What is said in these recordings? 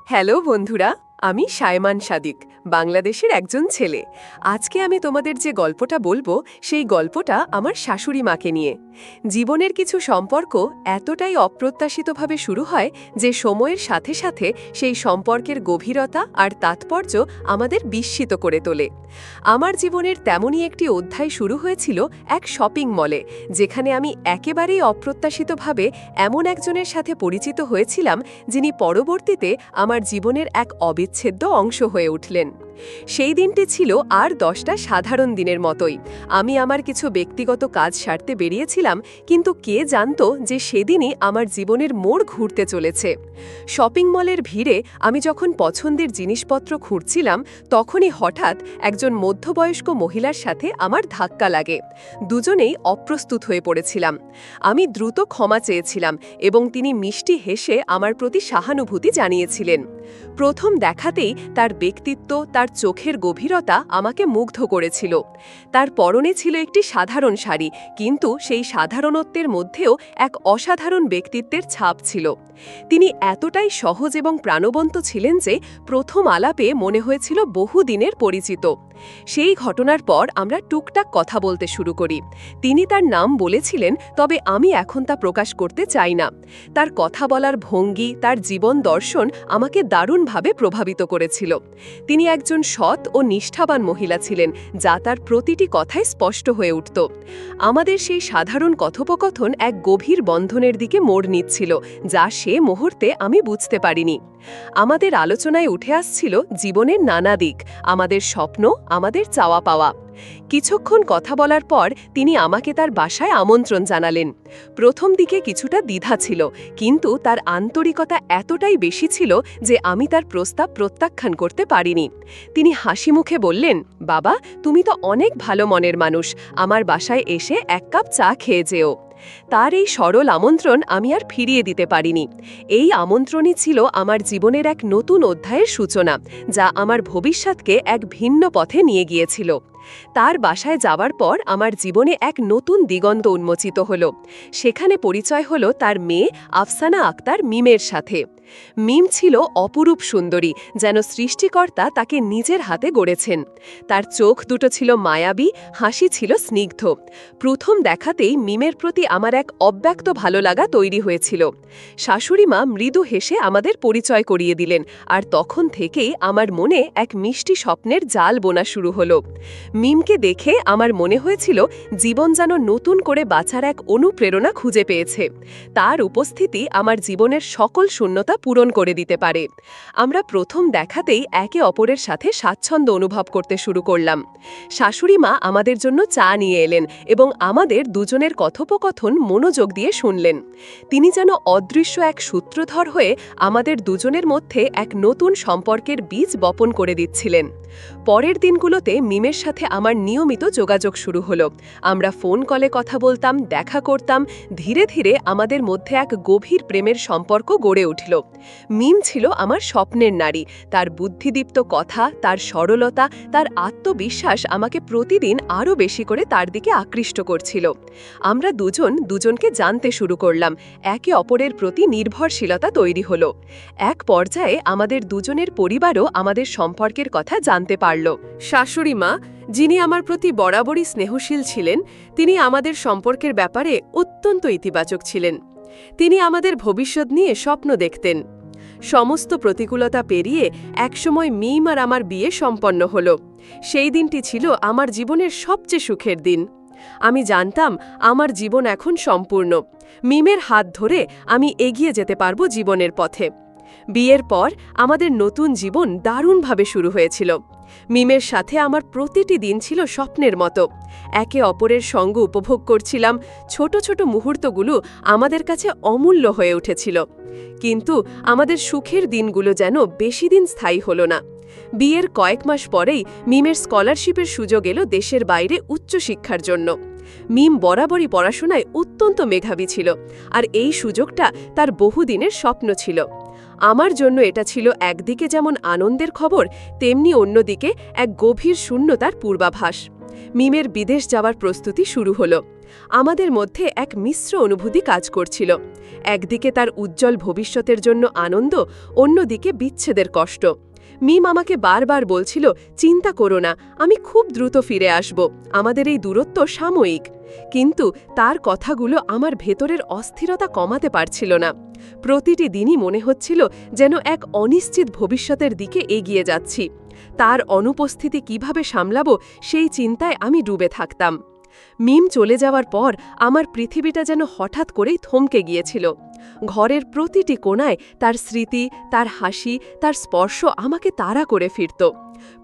Hello বন্ধুরা, আমি শায়মান সাদিক, বাংলাদেশের একজন ছেলে। আজকে আমি তোমাদের যে গল্পটা বলবো সেই গল্পটা আমার শাশুড়ি মাকে নিয়ে। জীবনের কিছু সম্পর্ক এতটাই অপ্রত্যাশিতভাবে শুরু হয় যে সময়ের সাথে সাথে সেই সম্পর্কের গভীরতা আর তাৎপর্য আমাদের বিস্মিত করে তোলে। আমার জীবনের তেমনই একটি অধ্যায় শুরু হয়েছিল এক শপিং মলে, যেখানে আমি একেবারেই অপ্রত্যাশিতভাবে এমন একজনের সাথে পরিচিত হয়েছিলাম যিনি পরবর্তীতে আমার জীবনের এক অবিচ্ছেদ্য অংশ হয়ে উঠলেন। সেই দিনটি ছিল আর 10টা সাধারণ দিনের মতোই। আমি আমার কিছু ব্যক্তিগত কাজ সারতে বেরিয়েছিলাম, কিন্তু কে জানতো যে সেদিনই আমার জীবনের মোড় ঘুরতে চলেছে। শপিং মলের ভিড়ে আমি যখন পছন্দের জিনিসপত্র খুঁড়ছিলাম, তখনই হঠাৎ একজন মধ্যবয়স্ক মহিলার সাথে আমার ধাক্কা লাগে। দুজনেই অপ্রস্তুত হয়ে পড়েছিলাম। আমি দ্রুত ক্ষমা চেয়েছিলাম এবং তিনি মিষ্টি হেসে আমার প্রতি সহানুভূতি জানিয়েছিলেন। প্রথম দেখাতেই তার ব্যক্তিত্ব, তার চোখের গভীরতা আমাকে মুগ্ধ করেছিল। তার পরনে ছিল একটি সাধারণ শাড়ি, কিন্তু সেই সাধারণত্বের মধ্যেও এক অসাধারণ ব্যক্তিত্বের ছাপ ছিল। তিনি এতটাই সহজ এবং প্রাণবন্ত ছিলেন যে প্রথম আলাপে মনে হয়েছিল বহুদিনের পরিচিত। সেই ঘটনার পর আমরা টুকটাক কথা বলতে শুরু করি। তিনি তার নাম বলেছিলেন, তবে আমি এখন তা প্রকাশ করতে চাই না। তার কথা বলার ভঙ্গি, তার জীবন দর্শন আমাকে দারুণভাবে প্রভাবিত করেছিল। তিনি একজন সৎ ও নিষ্ঠাবান মহিলা ছিলেন, যা তার প্রতিটি কথায় স্পষ্ট হয়ে উঠত। আমাদের সেই সাধারণ কথোপকথন এক গভীর বন্ধনের দিকে মোড় নিচ্ছিল, যা সে মুহূর্তে আমি বুঝতে পারিনি। আমাদের আলোচনায় উঠে আসছিল জীবনের নানা দিক, আমাদের স্বপ্ন, আমাদের চাওয়া পাওয়া। কিছুক্ষণ কথা বলার পর তিনি আমাকে তার বাসায় আমন্ত্রণ জানালেন। প্রথম দিকে কিছুটা দ্বিধা ছিল, কিন্তু তার আন্তরিকতা এতটাই বেশি ছিল যে আমি তার প্রস্তাব প্রত্যাখ্যান করতে পারিনি। তিনি হাসি মুখে বললেন, বাবা, তুমি তো অনেক ভালো মনের মানুষ, আমার বাসায় এসে এক কাপ চা খেয়ে যেও। তার এই সরল আমন্ত্রণ আমি আর ফিরিয়ে দিতে পারিনি। এই আমন্ত্রণই ছিল আমার জীবনের এক নতুন অধ্যায়ের সূচনা, যা আমার ভবিষ্যৎকে এক ভিন্ন পথে নিয়ে গিয়েছিল। তার বাসায় যাওয়ার পর আমার জীবনে এক নতুন দিগন্ত উন্মোচিত হল। সেখানে পরিচয় হল তার মেয়ে আফসানা আক্তার মিমের সাথে। মিম ছিল অপরূপ সুন্দরী, যেন সৃষ্টিকর্তা তাকে নিজের হাতে গড়েছেন। তার চোখ দুটো ছিল মায়াবী, হাসি ছিল স্নিগ্ধ। প্রথম দেখাতেই মিমের প্রতি আমার এক অব্যক্ত ভালো লাগা তৈরি হয়েছিল। শাশুড়িমা মৃদু হেসে আমাদের পরিচয় করিয়ে দিলেন, আর তখন থেকেই আমার মনে এক মিষ্টি স্বপ্নের জাল বোনা শুরু হলো। মিমকে দেখে আমার মনে হয়েছিল জীবন যেন নতুন করে বাঁচার এক অনুপ্রেরণা খুঁজে পেয়েছে। তার উপস্থিতি আমার জীবনের সকল শূন্যতা পূরণ করে দিতে পারে। আমরা প্রথম দেখাতেই একে অপরের সাথে স্বাচ্ছন্দ্য অনুভব করতে শুরু করলাম। শাশুড়িমা আমাদের জন্য চা নিয়ে এলেন এবং আমাদের দুজনের কথোপকথন মনোযোগ দিয়ে শুনলেন। তিনি যেন অদৃশ্য এক সূত্রধর হয়ে আমাদের দুজনের মধ্যে এক নতুন সম্পর্কের বীজ বপন করে দিচ্ছিলেন। পরের দিনগুলোতে মিমের সাথে আমার নিয়মিত যোগাযোগ শুরু হলো। আমরা ফোন কলে কথা বলতাম, দেখা করতাম। ধীরে ধীরে আমাদের মধ্যে এক গভীর প্রেমের সম্পর্ক গড়ে উঠল। মিম ছিল আমার স্বপ্নের নারী। তার বুদ্ধিদীপ্ত কথা, তার সরলতা, তার আত্মবিশ্বাস আমাকে প্রতিদিন আরও বেশি করে তার দিকে আকৃষ্ট করছিল। আমরা দুজনকে জানতে শুরু করলাম। একে অপরের প্রতি নির্ভরশীলতা তৈরি হলো। এক পর্যায়ে আমাদের দুজনের পরিবারও আমাদের সম্পর্কের কথা জানতে পারল। শাশুড়িমা, যিনি আমার প্রতি বরাবরই স্নেহশীল ছিলেন, তিনি আমাদের সম্পর্কের ব্যাপারে অত্যন্ত ইতিবাচক ছিলেন। তিনি আমাদের ভবিষ্যৎ নিয়ে স্বপ্ন দেখতেন। সমস্ত প্রতিকূলতা পেরিয়ে একসময় মিম আর আমার বিয়ে সম্পন্ন হল। সেই দিনটি ছিল আমার জীবনের সবচেয়ে সুখের দিন। আমি জানতাম আমার জীবন এখন সম্পূর্ণ। মিমের হাত ধরে আমি এগিয়ে যেতে পারব জীবনের পথে। বিয়ের পর আমাদের নতুন জীবন দারুণভাবে শুরু হয়েছিল। মিমের সাথে আমার প্রতিটি দিন ছিল স্বপ্নের মতো। একে অপরের সঙ্গ উপভোগ করছিলাম। ছোট ছোট মুহূর্তগুলো আমাদের কাছে অমূল্য হয়ে উঠেছিল। কিন্তু আমাদের সুখের দিনগুলো যেন বেশি দিন স্থায়ী হল না। বিয়ের কয়েক মাস পরেই মিমের স্কলারশিপের সুযোগ এলো দেশের বাইরে উচ্চশিক্ষার জন্য। মিম বরাবরই পড়াশোনায় অত্যন্ত মেধাবী ছিল, আর এই সুযোগটা তার বহুদিনের স্বপ্ন ছিল। আমার জন্য এটা ছিল একদিকে যেমন আনন্দের খবর, তেমনি অন্যদিকে এক গভীর শূন্যতার পূর্বাভাস। মিমের বিদেশ যাওয়ার প্রস্তুতি শুরু হলো। আমাদের মধ্যে এক মিশ্র অনুভূতি কাজ করছিল। একদিকে তার উজ্জ্বল ভবিষ্যতের জন্য আনন্দ, অন্যদিকে বিচ্ছেদের কষ্ট। মিম আমাকে বারবার বলছিল, চিন্তা করো না, আমি খুব দ্রুত ফিরে আসব, আমাদের এই দূরত্ব সাময়িক। কিন্তু তার কথাগুলো আমার ভেতরের অস্থিরতা কমাতে পারছিল না। প্রতিটি দিনই মনে হচ্ছিল যেন এক অনিশ্চিত ভবিষ্যতের দিকে এগিয়ে যাচ্ছি। তার অনুপস্থিতি কিভাবে সামলাবো সেই চিন্তায় আমি ডুবে থাকতাম। মিম চলে যাওয়ার পর আমার পৃথিবীটা যেন হঠাৎ করেই থমকে গিয়েছিল। ঘরের প্রতিটি কোণায় তার স্মৃতি, তার হাসি, তার স্পর্শ আমাকে তাড়া করে ফিরত।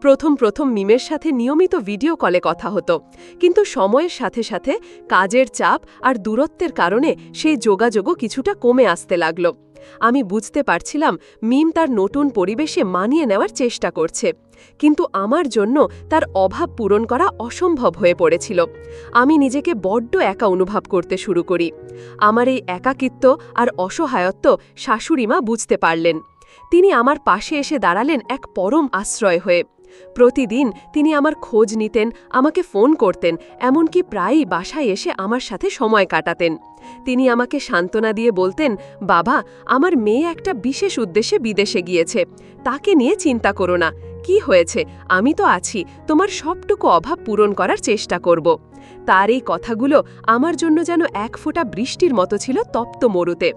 প্রথম প্রথম মিমের সাথে নিয়মিত ভিডিও কলে কথা হতো, কিন্তু সময়ের সাথে সাথে কাজের চাপ আর দূরত্বের কারণে সেই যোগাযোগও কিছুটা কমে আসতে লাগল। আমি বুঝতে পারছিলাম মিম তার নতুন পরিবেশে মানিয়ে নেওয়ার চেষ্টা করছে, কিন্তু আমার জন্য তার অভাব পূরণ করা অসম্ভব হয়ে পড়েছিল। আমি নিজেকে বড্ড একা অনুভব করতে শুরু করি। আমার এই একাকিত্ব আর অসহায়ত্ব শাশুড়িমা বুঝতে পারলেন। তিনি আমার পাশে এসে দাঁড়ালেন এক পরম আশ্রয় হয়ে। প্রতিদিন তিনি আমার খোঁজ নিতেন, আমাকে ফোন করতেন, এমনকি প্রায়ই বাসায় এসে আমার সাথে সময় কাটাতেন। তিনি আমাকে সান্ত্বনা দিয়ে বলতেন, বাবা, আমার মেয়ে একটা বিশেষ উদ্দেশ্যে বিদেশে গিয়েছে, তাকে নিয়ে চিন্তা করো না। কি হয়েছে, আমি তো আছি, তোমার সবটুকু অভাব পূরণ করার চেষ্টা করব। তার এই কথাগুলো আমার জন্য যেন এক ফোঁটা বৃষ্টির মতো ছিল তপ্ত মরুতে।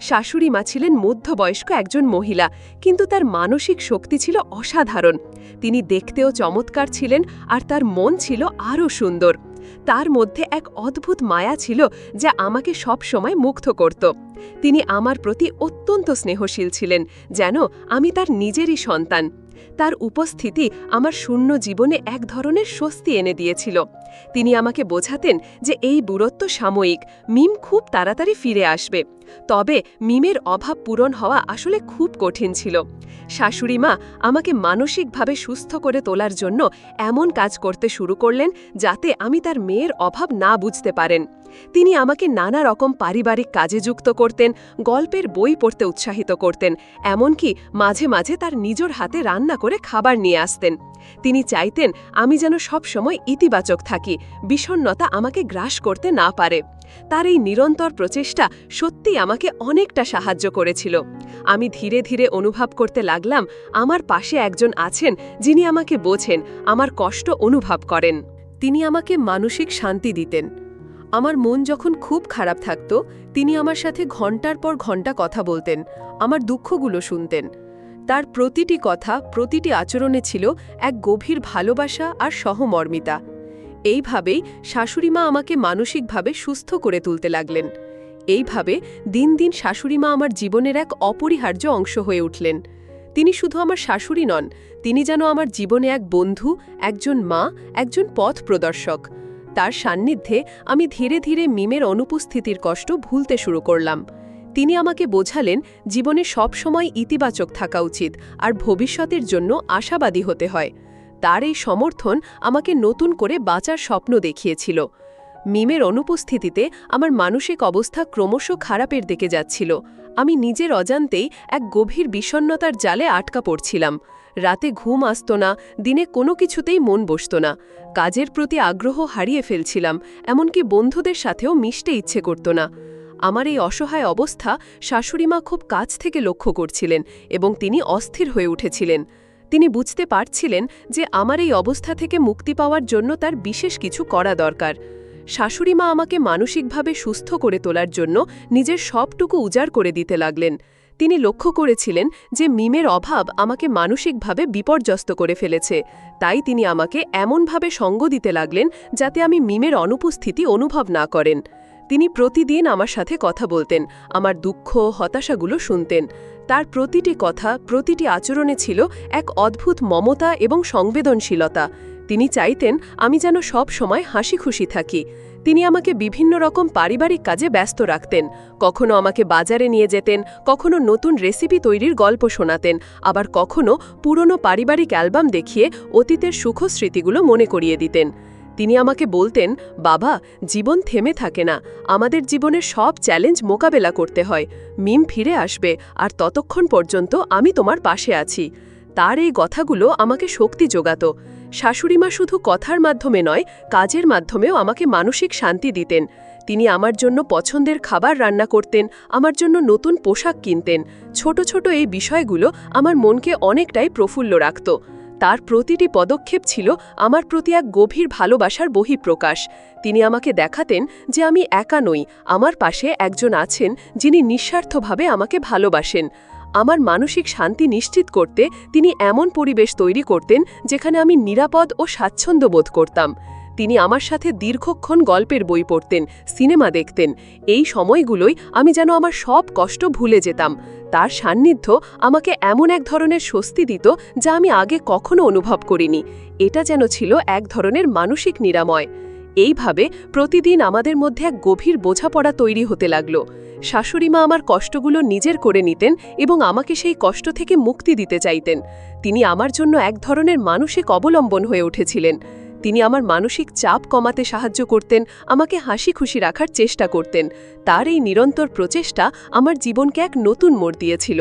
শাশুড়ি মা ছিলেন মধ্যবয়স্ক একজন মহিলা, কিন্তু তার মানসিক শক্তি ছিল অসাধারণ। তিনি দেখতেও চমৎকার ছিলেন, আর তার মন ছিল আরও সুন্দর। তার মধ্যে এক অদ্ভুত মায়া ছিল যা আমাকে সব সময় মুগ্ধ করত। তিনি আমার প্রতি অত্যন্ত স্নেহশীল ছিলেন, যেন আমি তার নিজেরই সন্তান। তার উপস্থিতি আমার শূন্য জীবনে এক ধরনের স্বস্তি এনে দিয়েছিল। তিনি আমাকে বোঝাতেন যে এই দূরত্ব সাময়িক, মিম খুব তাড়াতাড়ি ফিরে আসবে। তবে মিমের অভাব পূরণ হওয়া আসলে খুব কঠিন ছিল। শাশুড়ি মা আমাকে মানসিকভাবে সুস্থ করে তোলার জন্য এমন কাজ করতে শুরু করলেন যাতে আমি তার মেয়ের অভাব না বুঝতে পারেন। তিনি আমাকে নানা রকম পারিবারিক কাজে যুক্ত করতেন, গল্পের বই পড়তে উৎসাহিত করতেন, এমনকি মাঝে মাঝে তার নিজের হাতে রান্না করে খাবার নিয়ে আসতেন। তিনি চাইতেন আমি যেন সব সময় ইতিবাচক থাকি, বিষণ্ণতা আমাকে গ্রাস করতে না পারে। তার এই নিরন্তর প্রচেষ্টা সত্যিই আমাকে অনেকটা সাহায্য করেছিল। আমি ধীরে ধীরে অনুভব করতে লাগলাম আমার পাশে একজন আছেন যিনি আমাকে বোঝেন, আমার কষ্ট অনুভব করেন। তিনি আমাকে মানসিক শান্তি দিতেন। আমার মন যখন খুব খারাপ থাকত, তিনি আমার সাথে ঘণ্টার পর ঘণ্টা কথা বলতেন, আমার দুঃখগুলো শুনতেন। তার প্রতিটি কথা, প্রতিটি আচরণে ছিল এক গভীর ভালোবাসা আর সহমর্মিতা। এইভাবেই শাশুড়িমা আমাকে মানসিকভাবে সুস্থ করে তুলতে লাগলেন। এইভাবে দিন দিন শাশুড়িমা আমার জীবনের এক অপরিহার্য অংশ হয়ে উঠলেন। তিনি শুধু আমার শাশুড়ি নন, তিনি যেন আমার জীবনে এক বন্ধু, একজন মা, একজন পথ প্রদর্শক। তার সান্নিধ্যে আমি ধীরে ধীরে মিমের অনুপস্থিতির কষ্ট ভুলতে শুরু করলাম। তিনি আমাকে বোঝালেন জীবনে সব সময় ইতিবাচক থাকা উচিত আর ভবিষ্যতের জন্য আশাবাদী হতে হয়। তার এই সমর্থন আমাকে নতুন করে বাঁচার স্বপ্ন দেখিয়েছিল। মিমের অনুপস্থিতিতে আমার মানসিক অবস্থা ক্রমশ খারাপের দিকে যাচ্ছিল। আমি নিজের অজান্তেই এক গভীর বিষণ্ণতার জালে আটকা পড়ছিলাম। রাতে ঘুম আসত না, দিনে কোনো কিছুতেই মন বসত না, কাজের প্রতি আগ্রহ হারিয়ে ফেলছিলাম, এমনকি বন্ধুদের সাথেও মিশতে ইচ্ছে করত না। আমার এই অসহায় অবস্থা শাশুড়িমা খুব কাছ থেকে লক্ষ্য করছিলেন এবং তিনি অস্থির হয়ে উঠেছিলেন। তিনি বুঝতে পারছিলেন যে আমার এই অবস্থা থেকে মুক্তি পাওয়ার জন্য তার বিশেষ কিছু করা দরকার। শাশুড়িমা আমাকে মানসিকভাবে সুস্থ করে তোলার জন্য নিজের সবটুকু উজাড় করে দিতে লাগলেন। তিনি লক্ষ্য করেছিলেন যে মিমের অভাব আমাকে মানসিকভাবে বিপর্যস্ত করে ফেলেছে, তাই তিনি আমাকে এমনভাবে সঙ্গ দিতে লাগলেন যাতে আমি মিমের অনুপস্থিতি অনুভব না করেন। তিনি প্রতিদিন আমার সাথে কথা বলতেন, আমার দুঃখ, হতাশাগুলো শুনতেন। তার প্রতিটি কথা, প্রতিটি আচরণে ছিল এক অদ্ভুত মমতা এবং সংবেদনশীলতা। তিনি চাইতেন আমি যেন সব সময় হাসি খুশি থাকি। তিনি আমাকে বিভিন্ন রকম পারিবারিক কাজে ব্যস্ত রাখতেন। কখনো আমাকে বাজারে নিয়ে যেতেন, কখনো নতুন রেসিপি তৈরির গল্প শোনাতেন, আবার কখনো পুরনো পারিবারিক অ্যালবাম দেখিয়ে অতীতের সুখ স্মৃতিগুলো মনে করিয়ে দিতেন। তিনি আমাকে বলতেন, বাবা, জীবন থেমে থাকে না, আমাদের জীবনের সব চ্যালেঞ্জ মোকাবেলা করতে হয়। মিম ফিরে আসবে, আর ততক্ষণ পর্যন্ত আমি তোমার পাশে আছি। তার এই কথাগুলো আমাকে শক্তি যোগাত। শাশুড়িমা শুধু কথার মাধ্যমে নয়, কাজের মাধ্যমেও আমাকে মানসিক শান্তি দিতেন। তিনি আমার জন্য পছন্দের খাবার রান্না করতেন, আমার জন্য নতুন পোশাক কিনতেন। ছোট ছোট এই বিষয়গুলো আমার মনকে অনেকটাই প্রফুল্ল রাখত। তার প্রতিটি পদক্ষেপ ছিল আমার প্রতি এক গভীর ভালোবাসার বহিঃপ্রকাশ। তিনি আমাকে দেখাতেন যে আমি একা নই, আমার পাশে একজন আছেন যিনি নিঃস্বার্থভাবে আমাকে ভালোবাসেন। আমার মানসিক শান্তি নিশ্চিত করতে তিনি এমন পরিবেশ তৈরি করতেন যেখানে আমি নিরাপদ ও স্বাচ্ছন্দ্য বোধ করতাম। তিনি আমার সাথে দীর্ঘক্ষণ গল্পের বই পড়তেন, সিনেমা দেখতেন। এই সময়গুলোই আমি যেন আমার সব কষ্ট ভুলে যেতাম। তার সান্নিধ্য আমাকে এমন এক ধরনের স্বস্তি দিত যা আমি আগে কখনো অনুভব করিনি। এটা যেন ছিল এক ধরনের মানসিক নিরাময়। এইভাবে প্রতিদিন আমাদের মধ্যে এক গভীর বোঝাপড়া তৈরি হতে লাগল। শাশুড়িমা আমার কষ্টগুলো নিজের করে নিতেন এবং আমাকে সেই কষ্ট থেকে মুক্তি দিতে চাইতেন। তিনি আমার জন্য এক ধরনের মানসিক অবলম্বন হয়ে উঠেছিলেন। তিনি আমার মানসিক চাপ কমাতে সাহায্য করতেন, আমাকে হাসি খুশি রাখার চেষ্টা করতেন। তার এই নিরন্তর প্রচেষ্টা আমার জীবনকে এক নতুন মোড় দিয়েছিল।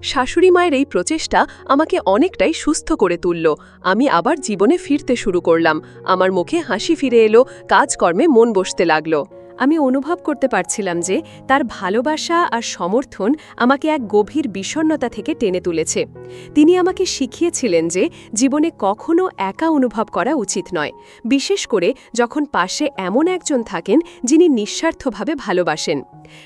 শাশুড়ি মায়ের এই প্রচেষ্টা আমাকে অনেকটাই সুস্থ করে তুলল। আমি আবার জীবনে ফিরতে শুরু করলাম। আমার মুখে হাসি ফিরে এলো, কাজকর্মে মন বসতে লাগলো। আমি অনুভব করতে পারছিলাম যে তার ভালোবাসা আর সমর্থন আমাকে এক গভীর বিষণ্ণতা থেকে টেনে তুলেছে। তিনি আমাকে শিখিয়েছিলেন যে জীবনে কখনো একা অনুভব করা উচিত নয়, বিশেষ করে যখন পাশে এমন একজন থাকেন যিনি নিঃস্বার্থভাবে ভালোবাসেন।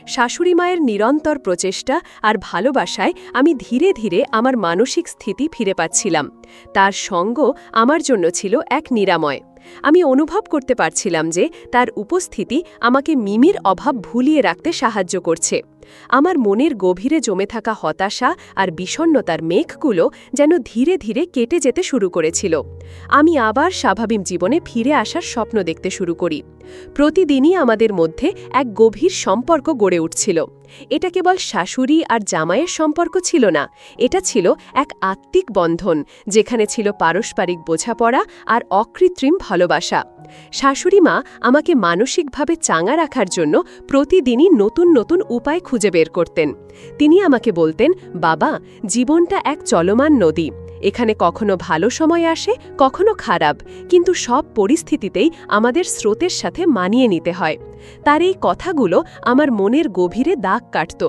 শাশুড়ি মায়ের নিরন্তর প্রচেষ্টা আর ভালোবাসায় আমি ধীরে ধীরে আমার মানসিক স্থিতি ফিরে পাচ্ছিলাম। তার সঙ্গ আমার জন্য ছিল এক নিরাময়। আমি অনুভব করতে পারছিলাম যে তার উপস্থিতি আমাকে মিমির অভাব ভুলিয়ে রাখতে সাহায্য করছে। আমার মনের গভীরে জমে থাকা হতাশা আর বিষণ্ণতার মেঘগুলো যেন ধীরে ধীরে কেটে যেতে শুরু করেছিল। আমি আবার স্বাভাবিক জীবনে ফিরে আসার স্বপ্ন দেখতে শুরু করি। প্রতিদিনই আমাদের মধ্যে এক গভীর সম্পর্ক গড়ে উঠছিল। এটা কেবল শাশুড়ি আর জামাইয়ের সম্পর্ক ছিল না, এটা ছিল এক আত্মিক বন্ধন, যেখানে ছিল পারস্পরিক বোঝাপড়া আর অকৃত্রিম ভালোবাসা। শাশুড়ি মা আমাকে মানসিকভাবে চাঙা রাখার জন্য প্রতিদিনই নতুন নতুন উপায় খুঁজে বের করতেন। তিনি আমাকে বলতেন, বাবা, জীবনটা এক চলমান নদী। এখানে কখনো ভালো সময় আসে, কখনো খারাপ, কিন্তু সব পরিস্থিতিতেই আমাদের স্রোতের সাথে মানিয়ে নিতে হয়। তার এই কথাগুলো আমার মনের গভীরে দাগ কাটত।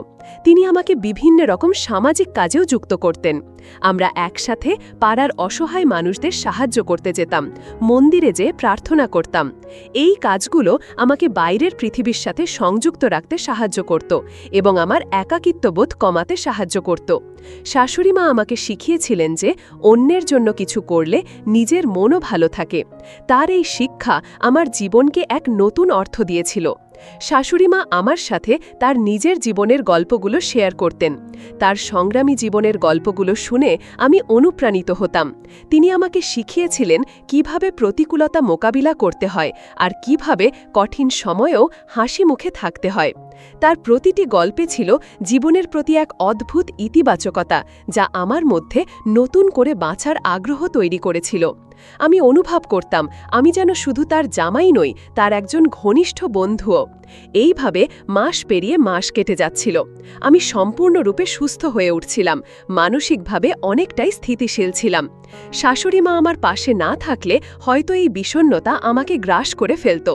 তিনি আমাকে বিভিন্ন রকম সামাজিক কাজেও যুক্ত করতেন। আমরা একসাথে পাড়ার অসহায় মানুষদের সাহায্য করতে যেতাম, মন্দিরে যেয়ে প্রার্থনা করতাম। এই কাজগুলো আমাকে বাইরের পৃথিবীর সাথে সংযুক্ত রাখতে সাহায্য করত এবং আমার একাকিত্ববোধ কমাতে সাহায্য করত। শাশুড়ি মা আমাকে শিখিয়েছিলেন যে অন্যের জন্য কিছু করলে নিজের মনও ভালো থাকে। তার এই শিক্ষা আমার জীবনকে এক নতুন অর্থ দিয়েছিল। শাশুড়িমা আমার সাথে তার নিজের জীবনের গল্পগুলো শেয়ার করতেন। তার সংগ্রামী জীবনের গল্পগুলো শুনে আমি অনুপ্রাণিত হতাম। তিনি আমাকে শিখিয়েছিলেন কিভাবে প্রতিকূলতা মোকাবিলা করতে হয় আর কিভাবে কঠিন সময়েও হাসি মুখে থাকতে হয়। তার প্রতিটি গল্পে ছিল জীবনের প্রতি এক অদ্ভুত ইতিবাচকতা, যা আমার মধ্যে নতুন করে বাঁচার আগ্রহ তৈরি করেছিল। আমি অনুভব করতাম আমি যেন শুধু তার জামাই নই, তার একজন ঘনিষ্ঠ বন্ধুও। এইভাবে মাস পেরিয়ে মাস কেটে যাচ্ছিল। আমি সম্পূর্ণরূপে সুস্থ হয়ে উঠছিলাম, মানসিকভাবে অনেকটাই স্থিতিশীল ছিলাম। শাশুড়ি মা আমার পাশে না থাকলে হয়তো এই বিষণ্ণতা আমাকে গ্রাস করে ফেলত।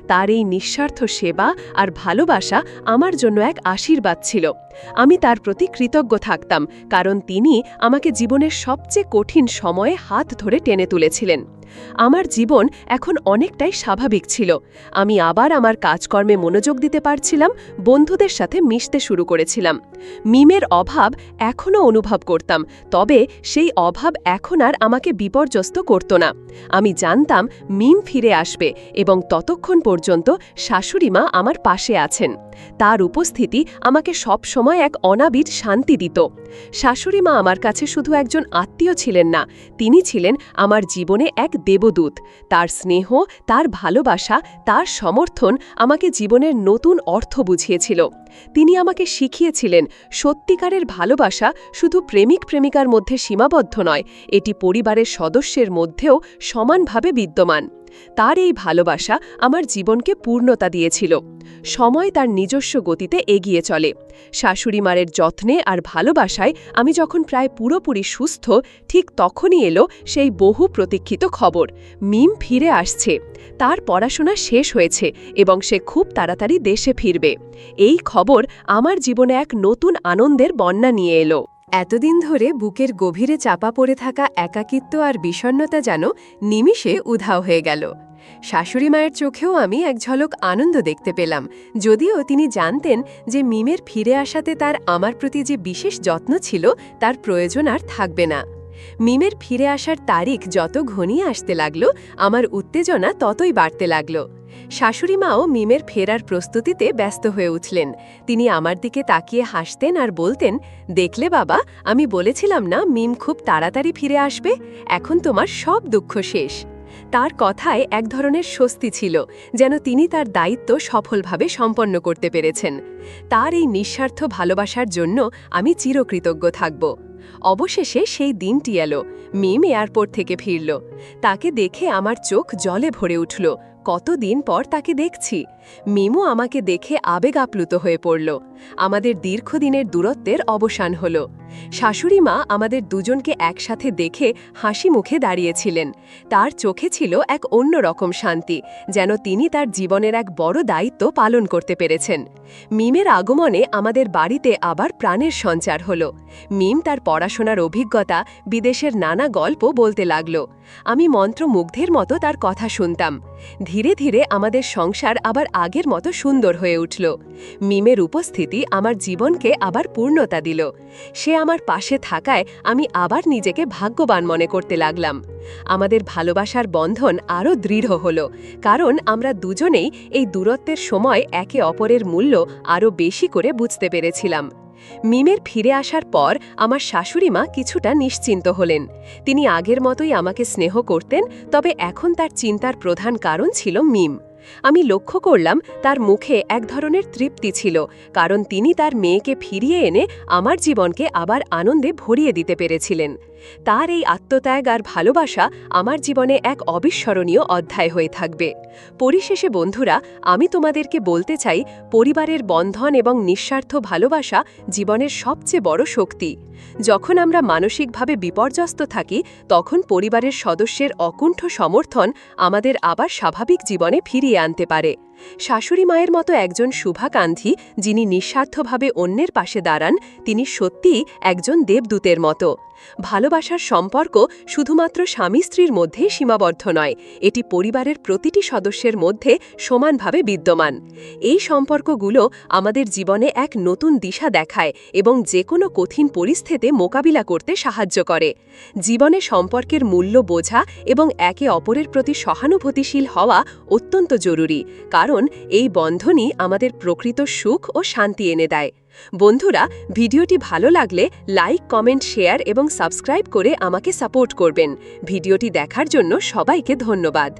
তার এই নিঃস্বার্থ সেবা আর ভালোবাসা আমার জন্য এক আশীর্বাদ ছিল। আমি তার প্রতি কৃতজ্ঞ থাকতাম, কারণ তিনি আমাকে জীবনের সবচেয়ে কঠিন সময়ে হাত ধরে টেনে তুলেছিলেন। আমার জীবন এখন অনেকটাই স্বাভাবিক ছিল। আমি আবার আমার কাজকর্মে মনোযোগ দিতে পারছিলাম, বন্ধুদের সাথে মিশতে শুরু করেছিলাম। মিমের অভাব এখনও অনুভব করতাম, তবে সেই অভাব এখন আর আমাকে বিপর্যস্ত করত না। আমি জানতাম মিম ফিরে আসবে এবং ততক্ষণ পর্যন্ত শাশুড়িমা আমার পাশে আছেন। তার উপস্থিতি আমাকে সবসময় এক অনাবিল শান্তি দিত। শাশুড়িমা আমার কাছে শুধু একজন আত্মীয় ছিলেন না, তিনি ছিলেন আমার জীবনে এক দেবদূত। তার স্নেহ, তার ভালোবাসা, তার সমর্থন আমাকে জীবনের নতুন অর্থ বুঝিয়েছিল। তিনি আমাকে শিখিয়েছিলেন সত্যিকারের ভালোবাসা শুধু প্রেমিক প্রেমিকার মধ্যে সীমাবদ্ধ নয়, এটি পরিবারের সদস্যের মধ্যেও সমানভাবে বিদ্যমান। তার এই ভালোবাসা আমার জীবনকে পূর্ণতা দিয়েছিল। সময় তার নিজস্ব গতিতে এগিয়ে চলে। শাশুড়ি মায়ের যত্নে আর ভালোবাসায় আমি যখন প্রায় পুরোপুরি সুস্থ, ঠিক তখনই এলো সেই বহু প্রতীক্ষিত খবর, মিম ফিরে আসছে। তার পড়াশোনা শেষ হয়েছে এবং সে খুব তাড়াতাড়ি দেশে ফিরবে। এই খবর আমার জীবনে এক নতুন আনন্দের বন্যা নিয়ে এলো। এতদিন ধরে বুকের গভীরে চাপা পড়ে থাকা একাকিত্ব আর বিষণ্ণতা যেন নিমিষে উধাও হয়ে গেল। শাশুড়ি মায়ের চোখেও আমি এক ঝলক আনন্দ দেখতে পেলাম, যদিও তিনি জানতেন যে মিমের ফিরে আসাতে তার আমার প্রতি যে বিশেষ যত্ন ছিল তার প্রয়োজন আর থাকবে না। মিমের ফিরে আসার তারিখ যত ঘনিয়ে আসতে লাগল, আমার উত্তেজনা ততই বাড়তে লাগল। শাশুড়ি মাও মিমের ফেরার প্রস্তুতিতে ব্যস্ত হয়ে উঠলেন। তিনি আমার দিকে তাকিয়ে হাসতেন আর বলতেন, দেখলে বাবা, আমি বলেছিলাম না মিম খুব তাড়াতাড়ি ফিরে আসবে, এখন তোমার সব দুঃখ শেষ। তার কথায় এক ধরনের স্বস্তি ছিল, যেন তিনি তার দায়িত্ব সফলভাবে সম্পন্ন করতে পেরেছেন। তার এই নিঃস্বার্থ ভালোবাসার জন্য আমি চিরকৃতজ্ঞ থাকব। অবশেষে সেই দিনটি এলো। মিম এয়ারপোর্ট থেকে ফিরল। তাকে দেখে আমার চোখ জলে ভরে উঠল। কতদিন পর তাকে দেখছি। মিমও আমাকে দেখে আবেগ আপ্লুত হয়ে পড়ল। আমাদের দীর্ঘদিনের দূরত্বের অবসান হল। শাশুড়ি মা আমাদের দুজনকে একসাথে দেখে হাসি মুখে দাঁড়িয়েছিলেন। তার চোখে ছিল এক অন্যরকম শান্তি, যেন তিনি তার জীবনের এক বড় দায়িত্ব পালন করতে পেরেছেন। মিমের আগমনে আমাদের বাড়িতে আবার প্রাণের সঞ্চার হল। মিম তার পড়াশোনার অভিজ্ঞতা, বিদেশের নানা গল্প বলতে লাগল। আমি মন্ত্রমুগ্ধের মতো তার কথা শুনতাম। ধীরে ধীরে আমাদের সংসার আবার আগের মতো সুন্দর হয়ে উঠল। মিমের উপস্থিতি আমার জীবনকে আবার পূর্ণতা দিল। সে আমার পাশে থাকায় আমি আবার নিজেকে ভাগ্যবান মনে করতে লাগলাম। আমাদের ভালোবাসার বন্ধন আরও দৃঢ় হল, কারণ আমরা দুজনেই এই দূরত্বের সময় একে অপরের মূল্য আরও বেশি করে বুঝতে পেরেছিলাম। মিমের ফিরে আসার পর আমার শাশুড়ি মা কিছুটা নিশ্চিন্ত হলেন। তিনি আগের মতোই আমাকে স্নেহ করতেন, তবে এখন তার চিন্তার প্রধান কারণ ছিল মিম। আমি লক্ষ্য করলাম তার মুখে এক ধরনের তৃপ্তি ছিল, কারণ তিনি তার মেয়েকে ফিরিয়ে এনে আমার জীবনকে আবার আনন্দে ভরিয়ে দিতে পেরেছিলেন। তার এই আত্মত্যাগ আর ভালোবাসা আমার জীবনে এক অবিস্মরণীয় অধ্যায় হয়ে থাকবে। পরিশেষে বন্ধুরা, আমি তোমাদেরকে বলতে চাই, পরিবারের বন্ধন এবং নিঃস্বার্থ ভালোবাসা জীবনের সবচেয়ে বড় শক্তি। যখন আমরা মানসিকভাবে বিপর্যস্ত থাকি, তখন পরিবারের সদস্যের অকুণ্ঠ সমর্থন আমাদের আবার স্বাভাবিক জীবনে ফিরিয়ে আনতে পারে। শাশুড়ি মায়ের মতো একজন শুভাকাঙ্ক্ষী, যিনি নিঃস্বার্থভাবে অন্যের পাশে দাঁড়ান, তিনি সত্যিই একজন দেবদূতের মতো। ভালোবাসার সম্পর্ক শুধুমাত্র স্বামী স্ত্রীর মধ্যেই সীমাবদ্ধ নয়, এটি পরিবারের প্রতিটি সদস্যের মধ্যে সমানভাবে বিদ্যমান। এই সম্পর্কগুলো আমাদের জীবনে এক নতুন দিশা দেখায় এবং যে কোনো কঠিন পরিস্থিতিতে মোকাবিলা করতে সাহায্য করে। জীবনে সম্পর্কের মূল্য বোঝা এবং একে অপরের প্রতি সহানুভূতিশীল হওয়া অত্যন্ত জরুরি, কারণ এই বন্ধনই আমাদের প্রকৃত সুখ ও শান্তি এনে দেয়। বন্ধুরা, ভিডিওটি ভালো লাগলে লাইক, কমেন্ট, শেয়ার এবং সাবস্ক্রাইব করে আমাকে সাপোর্ট করবেন। ভিডিওটি দেখার জন্য সবাইকে ধন্যবাদ।